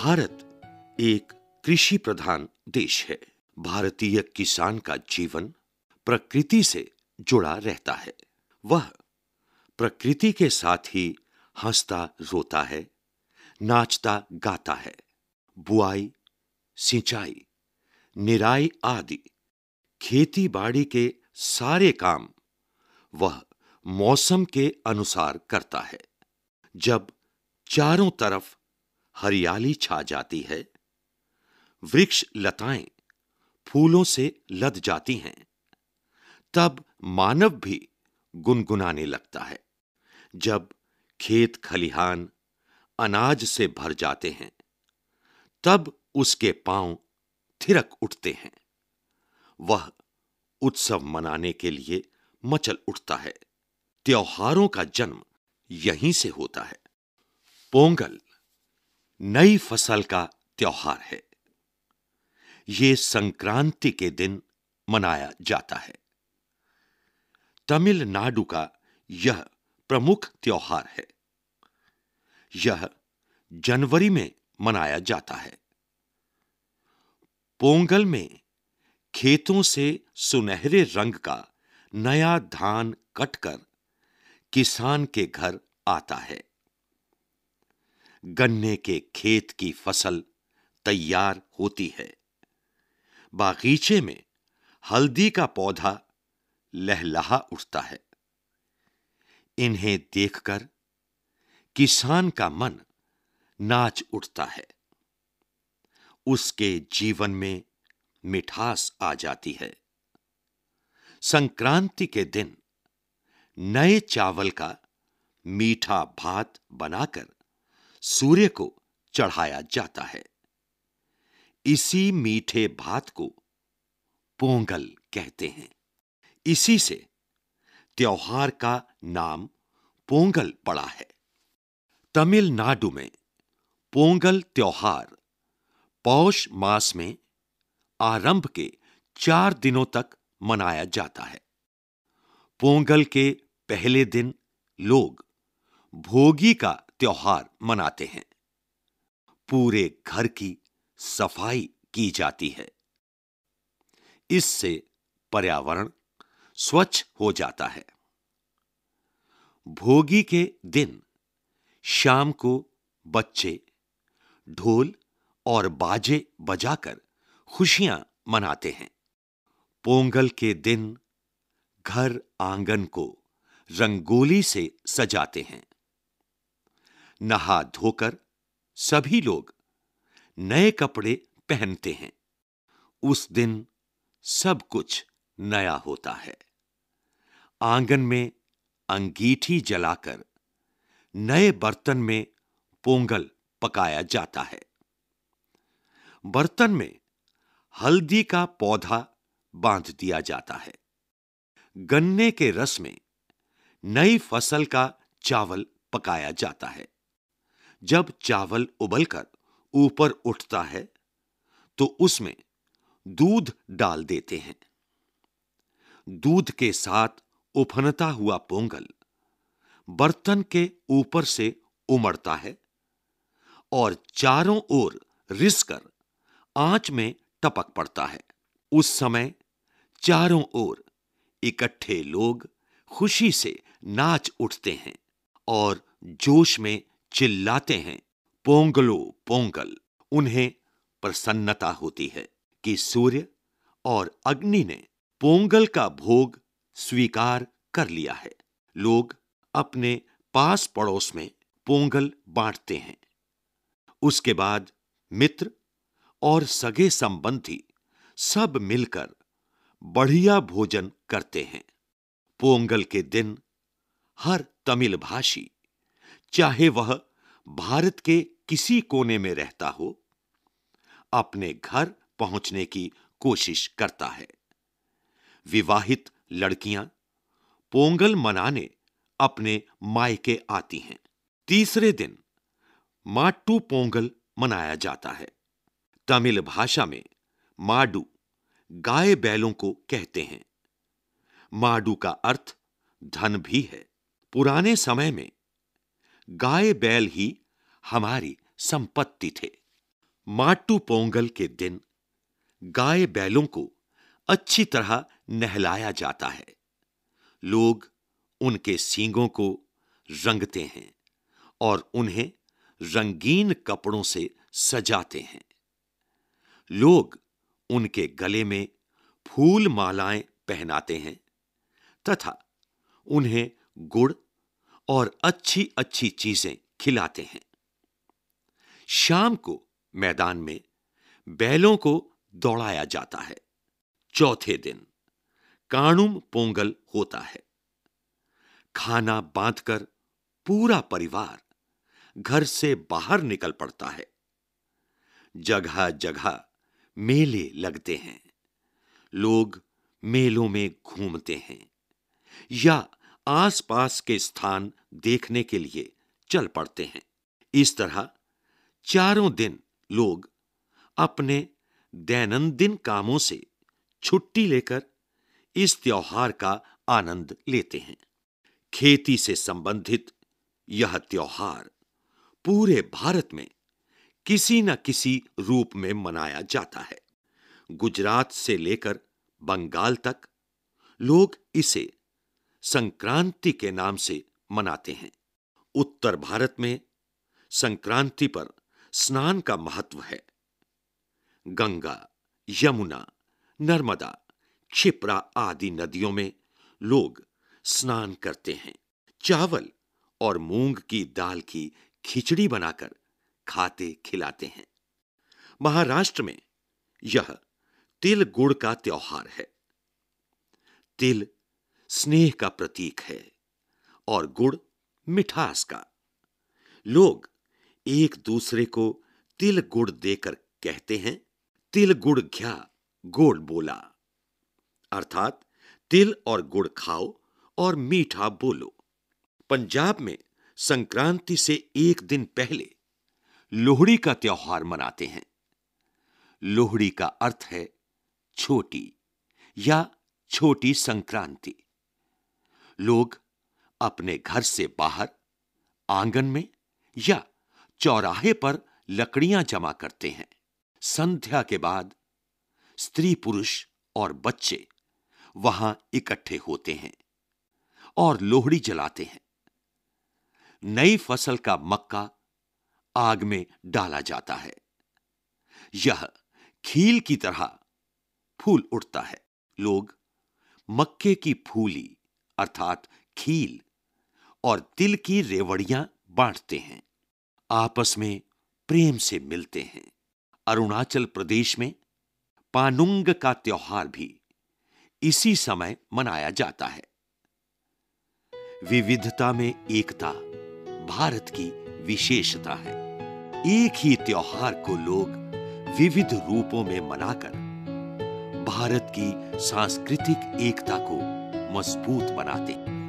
भारत एक कृषि प्रधान देश है। भारतीय किसान का जीवन प्रकृति से जुड़ा रहता है। वह प्रकृति के साथ ही हंसता रोता है, नाचता गाता है। बुआई, सिंचाई, निराई आदि खेती बाड़ी के सारे काम वह मौसम के अनुसार करता है। जब चारों तरफ हरियाली छा जाती है, वृक्ष लताएं फूलों से लद जाती हैं, तब मानव भी गुनगुनाने लगता है। जब खेत खलिहान अनाज से भर जाते हैं, तब उसके पांव थिरक उठते हैं। वह उत्सव मनाने के लिए मचल उठता है। त्योहारों का जन्म यहीं से होता है। पोंगल नई फसल का त्योहार है। ये संक्रांति के दिन मनाया जाता है। तमिलनाडु का यह प्रमुख त्योहार है। यह जनवरी में मनाया जाता है। पोंगल में खेतों से सुनहरे रंग का नया धान कटकर किसान के घर आता है। गन्ने के खेत की फसल तैयार होती है। बागीचे में हल्दी का पौधा लहलहा उठता है। इन्हें देखकर किसान का मन नाच उठता है। उसके जीवन में मिठास आ जाती है। संक्रांति के दिन नए चावल का मीठा भात बनाकर सूर्य को चढ़ाया जाता है। इसी मीठे भात को पोंगल कहते हैं। इसी से त्योहार का नाम पोंगल पड़ा है। तमिलनाडु में पोंगल त्योहार पौष मास में आरंभ के 4 दिनों तक मनाया जाता है। पोंगल के पहले दिन लोग भोगी का त्योहार मनाते हैं। पूरे घर की सफाई की जाती है। इससे पर्यावरण स्वच्छ हो जाता है। भोगी के दिन शाम को बच्चे ढोल और बाजे बजाकर खुशियां मनाते हैं। पोंगल के दिन घर आंगन को रंगोली से सजाते हैं। नहा धोकर सभी लोग नए कपड़े पहनते हैं। उस दिन सब कुछ नया होता है। आंगन में अंगीठी जलाकर नए बर्तन में पोंगल पकाया जाता है। बर्तन में हल्दी का पौधा बांध दिया जाता है। गन्ने के रस में नई फसल का चावल पकाया जाता है। जब चावल उबलकर ऊपर उठता है, तो उसमें दूध डाल देते हैं। दूध के साथ उफनता हुआ पोंगल बर्तन के ऊपर से उमड़ता है और चारों ओर रिसकर आंच में टपक पड़ता है। उस समय चारों ओर इकट्ठे लोग खुशी से नाच उठते हैं और जोश में चिल्लाते हैं, पोंगलो पोंगल। उन्हें प्रसन्नता होती है कि सूर्य और अग्नि ने पोंगल का भोग स्वीकार कर लिया है। लोग अपने पास पड़ोस में पोंगल बांटते हैं। उसके बाद मित्र और सगे संबंधी सब मिलकर बढ़िया भोजन करते हैं। पोंगल के दिन हर तमिल भाषी, चाहे वह भारत के किसी कोने में रहता हो, अपने घर पहुंचने की कोशिश करता है। विवाहित लड़कियां पोंगल मनाने अपने मायके आती हैं। तीसरे दिन माट्टू पोंगल मनाया जाता है। तमिल भाषा में माडू गाय बैलों को कहते हैं। माडू का अर्थ धन भी है। पुराने समय में गाय बैल ही हमारी संपत्ति थे। माट्टू पोंगल के दिन गाय बैलों को अच्छी तरह नहलाया जाता है। लोग उनके सींगों को रंगते हैं और उन्हें रंगीन कपड़ों से सजाते हैं। लोग उनके गले में फूल मालाएं पहनाते हैं तथा उन्हें गुड़ और अच्छी अच्छी चीजें खिलाते हैं। शाम को मैदान में बैलों को दौड़ाया जाता है। चौथे दिन काणुम पोंगल होता है। खाना बांधकर पूरा परिवार घर से बाहर निकल पड़ता है। जगह जगह मेले लगते हैं। लोग मेलों में घूमते हैं या आसपास के स्थान देखने के लिए चल पड़ते हैं। इस तरह चारों दिन लोग अपने दैनंदिन कामों से छुट्टी लेकर इस त्योहार का आनंद लेते हैं। खेती से संबंधित यह त्योहार पूरे भारत में किसी न किसी रूप में मनाया जाता है। गुजरात से लेकर बंगाल तक लोग इसे संक्रांति के नाम से मनाते हैं। उत्तर भारत में संक्रांति पर स्नान का महत्व है। गंगा, यमुना, नर्मदा, क्षिप्रा आदि नदियों में लोग स्नान करते हैं। चावल और मूंग की दाल की खिचड़ी बनाकर खाते खिलाते हैं। महाराष्ट्र में यह तिल गुड़ का त्योहार है। तिल स्नेह का प्रतीक है और गुड़ मिठास का। लोग एक दूसरे को तिल गुड़ देकर कहते हैं, तिल गुड़ घ्या गोड़ बोला, अर्थात तिल और गुड़ खाओ और मीठा बोलो। पंजाब में संक्रांति से एक दिन पहले लोहड़ी का त्योहार मनाते हैं। लोहड़ी का अर्थ है छोटी या छोटी संक्रांति। लोग अपने घर से बाहर आंगन में या चौराहे पर लकड़ियां जमा करते हैं। संध्या के बाद स्त्री पुरुष और बच्चे वहां इकट्ठे होते हैं और लोहड़ी जलाते हैं। नई फसल का मक्का आग में डाला जाता है। यह खील की तरह फूल उठता है। लोग मक्के की फूली अर्थात खील और तिल की रेवड़ियां बांटते हैं। आपस में प्रेम से मिलते हैं। अरुणाचल प्रदेश में पानुंग का त्योहार भी इसी समय मनाया जाता है। विविधता में एकता भारत की विशेषता है। एक ही त्योहार को लोग विविध रूपों में मनाकर भारत की सांस्कृतिक एकता को मजबूत बनाते हैं।